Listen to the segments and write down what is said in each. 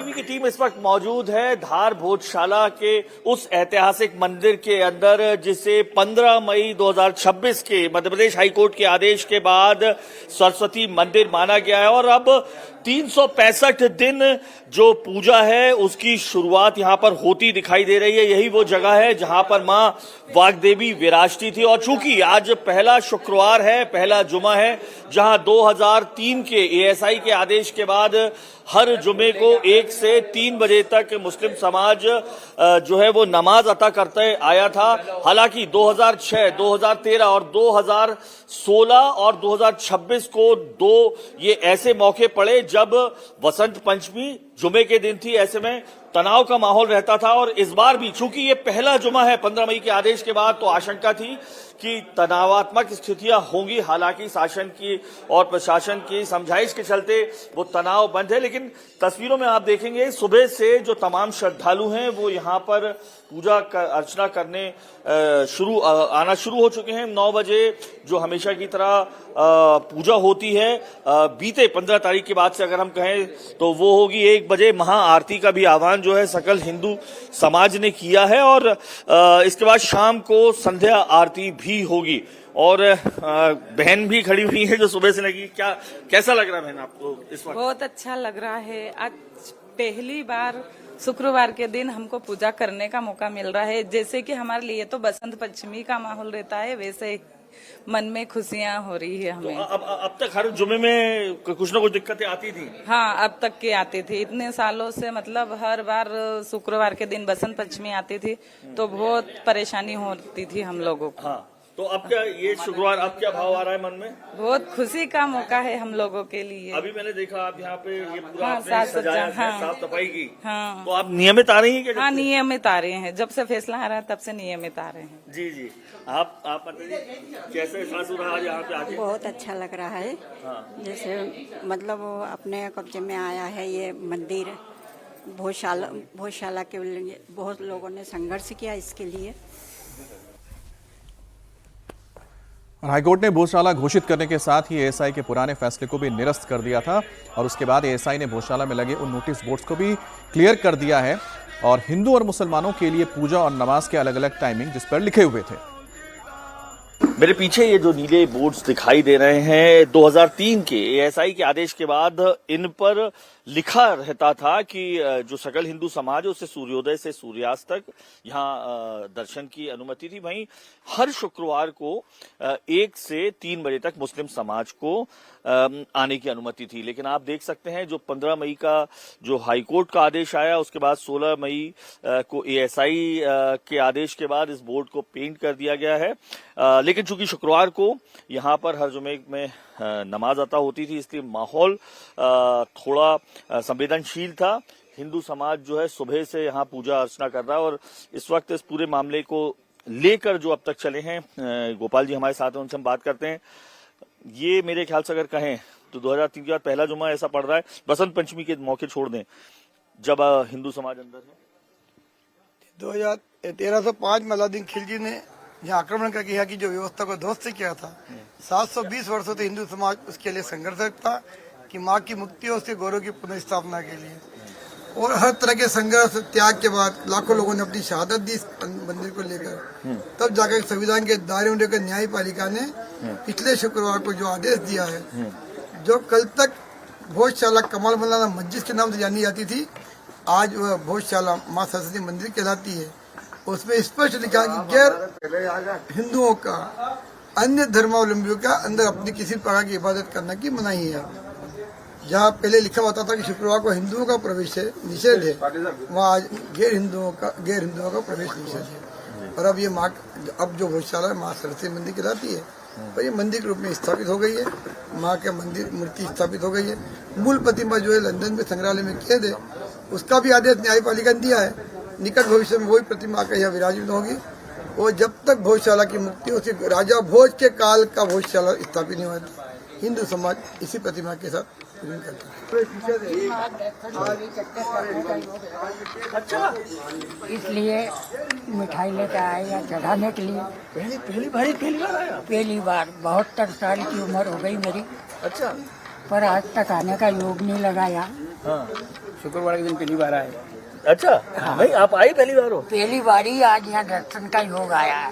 TV की team इस वक्त मौजूद है धार भोजशाला के उस ऐतिहासिक मंदिर के अंदर जिसे 15 मई 2026 के मध्य प्रदेश हाईकोर्ट के आदेश के बाद सरस्वती मंदिर माना गया है और अब 365 दिन जो पूजा है उसकी शुरुआत यहां पर होती दिखाई दे रही है। यही वो जगह है जहां पर मां वाग्देवी विराजती थी और चूंकि आज पहला शुक्रवार है, पहला जुमा है, जहां 2003 के एएसआई के आदेश के बाद हर जुमे को 1 से 3 बजे तक मुस्लिम समाज जो है वो नमाज अता करते आया था। हालांकि 2006, 2013 और 2016 और 2026 को दो ये ऐसे मौके पड़े जब वसंत पंचमी जुमे के दिन थी। ऐसे में तनाव का माहौल रहता था और इस बार भी चूंकि ये पहला जुमा है 15 मई के आदेश के बाद, तो आशंका थी कि तनावात्मक स्थितियां होंगी। हालांकि शासन की और प्रशासन की समझाइश के चलते वो तनाव बंद है, लेकिन तस्वीरों में आप देखेंगे सुबह से जो तमाम श्रद्धालु हैं वो यहां पर पूजा अर्चना करने आना शुरू हो चुके हैं। 9 बजे जो हमेशा की तरह पूजा होती है बीते 15 तारीख के बाद से अगर हम कहें तो वो होगी 1 बजे। महाआरती का भी आह्वान जो है सकल हिंदू समाज ने किया है और इसके बाद शाम को संध्या आरती भी होगी। और बहन भी खड़ी हुई है जो सुबह से लगी। कैसा लग रहा है बहन आपको इस वक्त? बहुत अच्छा लग रहा है। आज पहली बार शुक्रवार के दिन हमको पूजा करने का मौका मिल रहा है। जैसे कि हमारे लिए तो बसंत पंचमी का माहौल रहता है, वैसे मन में खुशियां हो रही है हमें। तो अब तक हर जुमे में कुछ न कुछ दिक्कतें आती थी? हाँ, अब तक की आती थी। इतने सालों से मतलब हर बार शुक्रवार के दिन बसंत पंचमी आती थी तो बहुत परेशानी होती थी हम लोगों को। हाँ, तो अब क्या ये शुक्रवार अब क्या भाव आ रहा है मन में? बहुत खुशी का मौका है हम लोगों के लिए। अभी मैंने देखा आप यहाँ पे ये पूरा हाँ, आपने सजाया है, हाँ, साफ सफाई की। हाँ, तो आप नियमित आ रही हैं क्या? हाँ, नियमित आ रहे हैं। जब से फैसला आ रहा है तब से नियमित आ रहे हैं। जी जी। आप बताइए कैसे एहसास हो रहा है आज यहाँ पे आके? बहुत अच्छा लग रहा है। हाँ। जैसे मतलब वो अपने कब्जे में आया है ये मंदिर। भोजशाला के लिए बहुत लोगों ने संघर्ष किया इसके लिए। हाईकोर्ट ने भोजशाला घोषित करने के साथ ही एएसआई के पुराने फैसले को भी निरस्त कर दिया था और उसके बाद एएसआई ने भोजशाला में लगे उन नोटिस बोर्ड्स को भी क्लियर कर दिया है और हिंदू और मुसलमानों के लिए पूजा और नमाज के अलग अलग टाइमिंग जिस पर लिखे हुए थे। मेरे पीछे ये जो नीले बोर्ड्स दिखाई दे रहे हैं 2003 के एएसआई के आदेश के बाद इन पर लिखा रहता था कि जो सकल हिंदू समाज है उसे सूर्योदय से सूर्यास्त तक यहाँ दर्शन की अनुमति थी। वहीं हर शुक्रवार को 1 से 3 बजे तक मुस्लिम समाज को आने की अनुमति थी। लेकिन आप देख सकते हैं जो 15 मई का जो हाईकोर्ट का आदेश आया उसके बाद 16 मई को एएसआई के आदेश के बाद इस बोर्ड को पेंट कर दिया गया है। लेकिन चूंकि शुक्रवार को यहाँ पर हर जुमे में नमाज अता होती थी इसलिए माहौल थोड़ा संवेदनशील था। हिंदू समाज जो है सुबह से यहाँ पूजा अर्चना कर रहा है और इस वक्त इस पूरे मामले को लेकर जो अब तक चले हैं गोपाल जी हमारे साथ हैं, उनसे हम बात करते हैं। ये मेरे ख्याल से अगर कहें तो 2003 के बाद पहला जुमा ऐसा पड़ रहा है, बसंत पंचमी के मौके छोड़ दें, जब हिंदू समाज अंदर है। 1305 में अलाउद्दीन खिलजी ने यहाँ आक्रमण करके यहाँ की जो व्यवस्था को ध्वस्त किया था। 720 वर्षों से हिंदू समाज उसके लिए संघर्षरत था कि माँ की मुक्ति और उसके गौरव की पुनर्स्थापना के लिए, और हर तरह के संघर्ष त्याग के बाद लाखों लोगों ने अपनी शहादत दी इस मंदिर को लेकर। तब जाकर संविधान के दायरे में लेकर न्यायपालिका ने पिछले शुक्रवार को जो आदेश दिया है, जो कल तक भोजशाला कमाल मौलाना मस्जिद के नाम से जानी जाती थी, आज वह भोजशाला माँ सरस्वती मंदिर कहलाती है। उसमें स्पष्ट लिखा कि गैर हिंदुओं का, अन्य धर्मावलंबियों का अंदर अपनी किसी प्रकार की इबादत करने की मनाही है। जहाँ पहले लिखा होता था कि शुक्रवार को हिंदुओं का प्रवेश निषेध है, वहाँ आज गैर हिंदुओं का प्रवेश निषेध है। और अब जो भोजशाला माँ सरस्वती मंदिर कहलाती है, तो ये मंदिर के रूप में स्थापित हो गई है। माँ के मंदिर मूर्ति स्थापित हो गई है। मूल प्रतिमा जो है लंदन में संग्रहालय में कैद है, उसका भी आदेश न्यायपालिका ने दिया है। निकट भविष्य में वही प्रतिमा का यहाँ विराजित होगी और जब तक भोजशाला की मुक्ति होती, राजा भोज के काल का भोजशाला स्थापित नहीं हुआ, हिंदू समाज इसी प्रतिमा के साथ अच्छा, इसलिए मिठाई लेकर आए या चढ़ाने के लिए। पहली बार 72 साल की उम्र हो गई मेरी। अच्छा, पर आज तक आने का योग नहीं लगाया। हाँ। शुक्रवार के दिन पहली बार आए। अच्छा, नहीं आप आई पहली बार हो? पहली बार ही आज यहाँ दर्शन का योग आया है।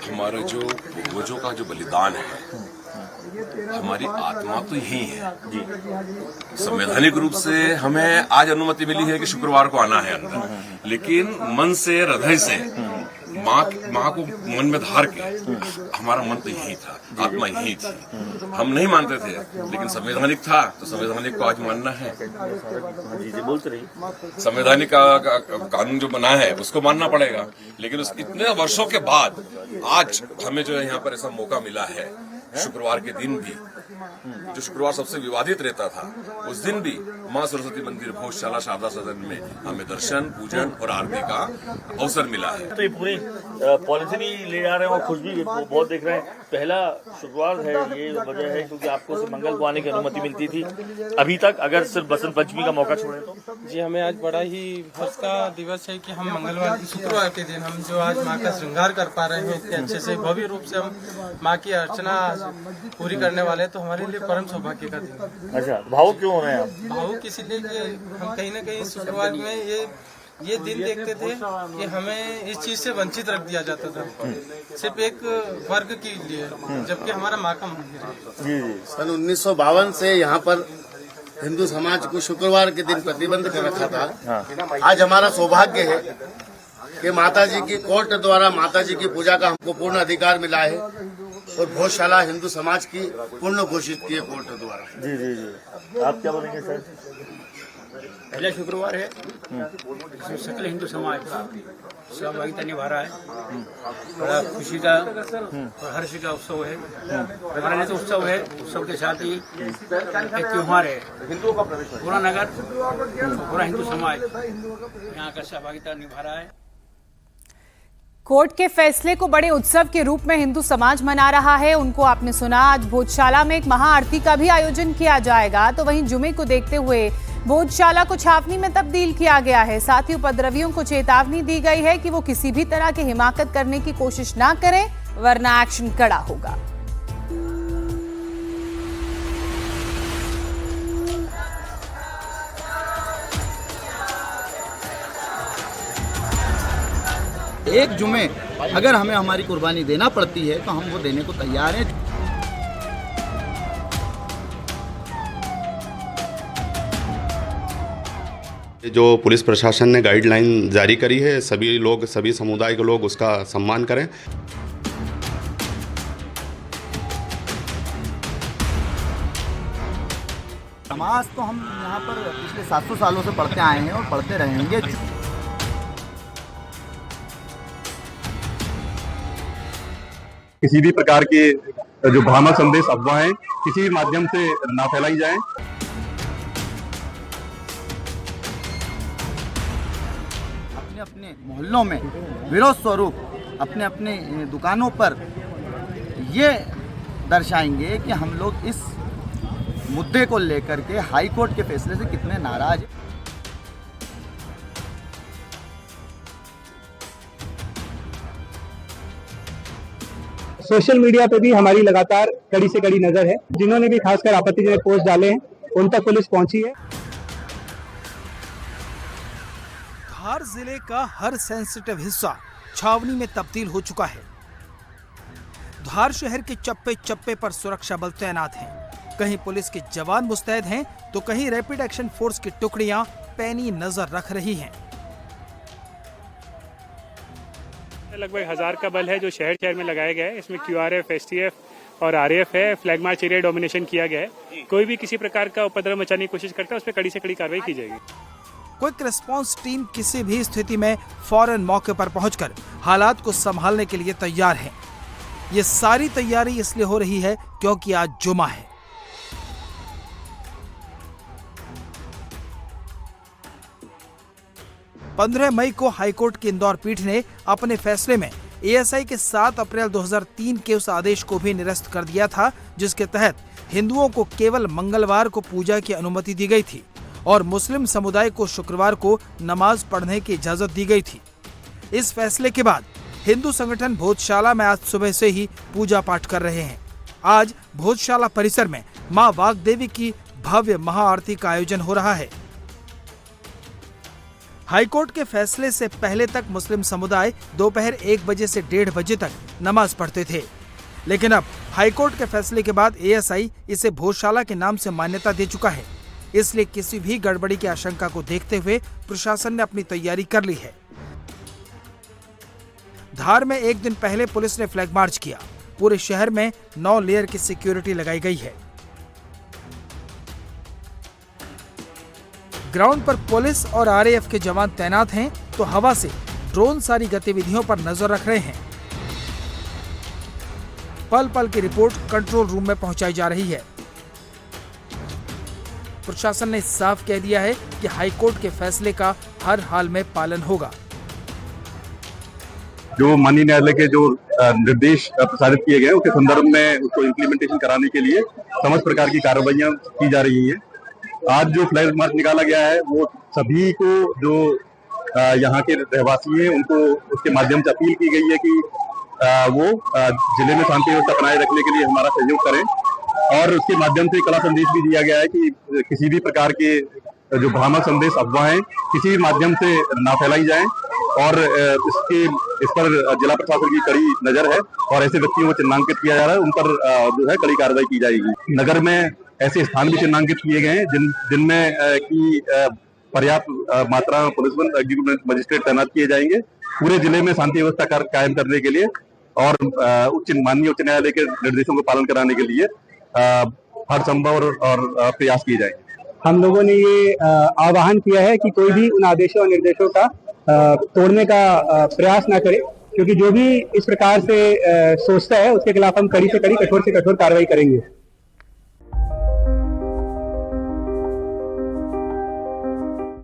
हमारा जो पूर्वजों का जो बलिदान है, हमारी आत्मा तो यही है। संवैधानिक रूप से हमें आज अनुमति मिली है कि शुक्रवार को आना है अंदर, लेकिन मन से, हृदय से माँ को मन में धार के हमारा मन तो यही था, आत्मा यही थी। हम नहीं मानते थे, लेकिन संवैधानिक था तो संवैधानिक को आज मानना है। जी बोलते रहिए। संवैधानिक कानून जो बना है उसको मानना पड़ेगा, लेकिन उस इतने वर्षों के बाद आज हमें जो है यहाँ पर ऐसा मौका मिला है, शुक्रवार के दिन भी, जो शुक्रवार सबसे विवादित रहता था, उस दिन भी मां सरस्वती मंदिर भोजशाला शारदा सदन में हमें दर्शन, पूजन और आरती का अवसर मिला है। तो ये पूरी पॉलिथीन ही ले जा रहे हैं और खुश भी बहुत देख रहे हैं। पहला शुक्रवार है, ये वजह है क्योंकि आपको सिर्फ मंगल को आने की अनुमति मिलती थी अभी तक, अगर सिर्फ बसंत पंचमी का मौका छोड़े तो। जी, हमें आज बड़ा ही हर्ष का दिवस है कि हम मंगलवार शुक्रवार के दिन हम जो आज माँ का श्रृंगार कर पा रहे हैं इतने अच्छे से, भव्य रूप से हम माँ की अर्चना पूरी करने वाले हैं, तो हमारे लिए परम सौभाग्य का दिन है। अच्छा, भावुक क्यों हो रहे हैं आप? भावुक इसलिए कि हम कहीं न कहीं शुक्रवार में ये दिन देखते थे कि हमें इस चीज से वंचित रख दिया जाता था, सिर्फ एक वर्ग के लिए, जबकि हमारा माँ का मंदिर है। सन 1952 से यहाँ पर हिंदू समाज को शुक्रवार के दिन प्रतिबंध कर रखा था। आज हमारा सौभाग्य है कि माता जी की कोर्ट द्वारा माता जी की पूजा का हमको पूर्ण अधिकार मिला है और भोजशाला हिंदू समाज की पूर्ण घोषित की है कोर्ट द्वारा। जी आप क्या बोलेंगे सर? पहला शुक्रवार है, इसमें सकल हिंदू समाज का सहभागिता निभा रहा है। बड़ा खुशी का और हर्ष का उत्सव है। हमारे लिए तो उत्सव है, उत्सव के साथ ही एक त्योहार है। पूरा नगर, पूरा हिंदू समाज यहाँ का सहभागिता निभा रहा है। कोर्ट के फैसले को बड़े उत्सव के रूप में हिंदू समाज मना रहा है। उनको आपने सुना, आज भोजशाला में एक महाआरती का भी आयोजन किया जाएगा। तो वहीं जुमे को देखते हुए भोजशाला को छावनी में तब्दील किया गया है। साथ ही उपद्रवियों को चेतावनी दी गई है कि वो किसी भी तरह की हिमाकत करने की कोशिश ना करें, वरना एक्शन कड़ा होगा। एक जुमे अगर हमें हमारी कुर्बानी देना पड़ती है तो हम वो देने को तैयार हैं। जो पुलिस प्रशासन ने गाइडलाइन जारी करी है, सभी लोग, सभी समुदाय के लोग उसका सम्मान करें। नमाज तो हम यहाँ पर पिछले 700 सालों से पढ़ते आए हैं और पढ़ते रहेंगे। किसी भी प्रकार के जो भ्रामक संदेश, अफवाहें किसी भी माध्यम से ना फैलाई जाएं। अपने अपने मोहल्लों में विरोध स्वरूप अपने अपने दुकानों पर ये दर्शाएंगे कि हम लोग इस मुद्दे को लेकर के हाई कोर्ट के फैसले से कितने नाराज हैं। सोशल मीडिया पे भी हमारी लगातार कड़ी से कड़ी नजर है। जिन्होंने भी खासकर आपत्तिजनक पोस्ट डाले हैं, उन तक पुलिस पहुंची है। धार जिले का हर सेंसिटिव हिस्सा छावनी में तब्दील हो चुका है। धार शहर के चप्पे चप्पे पर सुरक्षा बल तैनात हैं। कहीं पुलिस के जवान मुस्तैद हैं तो कहीं रैपिड एक्शन फोर्स की टुकड़ियां पैनी नजर रख रही हैं। लगभग 1000 का बल है जो शहर शहर में लगाया गया है। इसमें QRF, STF और RAF है। फ्लैग मार्च एरिया डोमिनेशन किया गया है। कोई भी किसी प्रकार का उपद्रव मचाने की कोशिश करता है, उस पर कड़ी से कड़ी कार्रवाई की जाएगी। क्विक रिस्पांस टीम किसी भी स्थिति में फौरन मौके पर पहुंचकर हालात को संभालने के लिए तैयार है। ये सारी तैयारी इसलिए हो रही है क्योंकि आज जुमा है। पंद्रह मई को हाईकोर्ट की इंदौर पीठ ने अपने फैसले में ASI के 7 अप्रैल 2003 के उस आदेश को भी निरस्त कर दिया था जिसके तहत हिंदुओं को केवल मंगलवार को पूजा की अनुमति दी गई थी और मुस्लिम समुदाय को शुक्रवार को नमाज पढ़ने की इजाजत दी गई थी। इस फैसले के बाद हिंदू संगठन भोजशाला में आज सुबह से ही पूजा पाठ कर रहे हैं। आज भोजशाला परिसर में मां वाग्देवी की भव्य महाआरती का आयोजन हो रहा है। हाईकोर्ट के फैसले से पहले तक मुस्लिम समुदाय दोपहर 1 बजे से 1:30 बजे तक नमाज पढ़ते थे, लेकिन अब हाईकोर्ट के फैसले के बाद एएसआई इसे भोजशाला के नाम से मान्यता दे चुका है। इसलिए किसी भी गड़बड़ी की आशंका को देखते हुए प्रशासन ने अपनी तैयारी कर ली है। धार में 1 दिन पहले पुलिस ने फ्लैग मार्च किया। पूरे शहर में 9 लेयर की सिक्योरिटी लगाई गई है। ग्राउंड पर पुलिस और आरएएफ के जवान तैनात हैं, तो हवा से ड्रोन सारी गतिविधियों पर नजर रख रहे हैं। पल पल की रिपोर्ट कंट्रोल रूम में पहुंचाई जा रही है। प्रशासन ने साफ कह दिया है कि हाईकोर्ट के फैसले का हर हाल में पालन होगा। जो माननीय न्यायालय के जो निर्देश प्रसारित किए गए उसके संदर्भ में उसको इम्प्लीमेंटेशन कराने के लिए समस्त प्रकार की कार्रवाइयां की जा रही हैं। आज जो फ्लैग मार्च निकाला गया है वो सभी को जो यहाँ के रहवासी हैं उनको उसके माध्यम से अपील की गई है कि वो जिले में शांति व्यवस्था बनाए रखने के लिए हमारा सहयोग करें, और उसके माध्यम से कड़ा संदेश भी दिया गया है कि किसी भी प्रकार के जो भ्रामक संदेश अफवाहें किसी भी माध्यम से ना फैलाई जाएं, और इस पर जिला प्रशासन की कड़ी नजर है और ऐसे व्यक्तियों को चिन्हांकित किया जा रहा है, उन पर जो है कड़ी कार्रवाई की जाएगी। नगर में ऐसे स्थान भी चिन्हांकित किए गए हैं जिनमें की पर्याप्त मात्रा में पुलिस बल एग्जीक्यूटिव मजिस्ट्रेट तैनात किए जाएंगे पूरे जिले में शांति व्यवस्था कायम करने के लिए, और माननीय उच्च न्यायालय के निर्देशों को पालन कराने के लिए हर संभव और प्रयास किए जाएंगे। हम लोगों ने ये आह्वान किया है कि कोई भी उन आदेशों और निर्देशों का तोड़ने का प्रयास ना करे, क्योंकि जो भी इस प्रकार से सोचता है उसके खिलाफ हम कड़ी से कड़ी, कठोर से कठोर कार्रवाई करेंगे।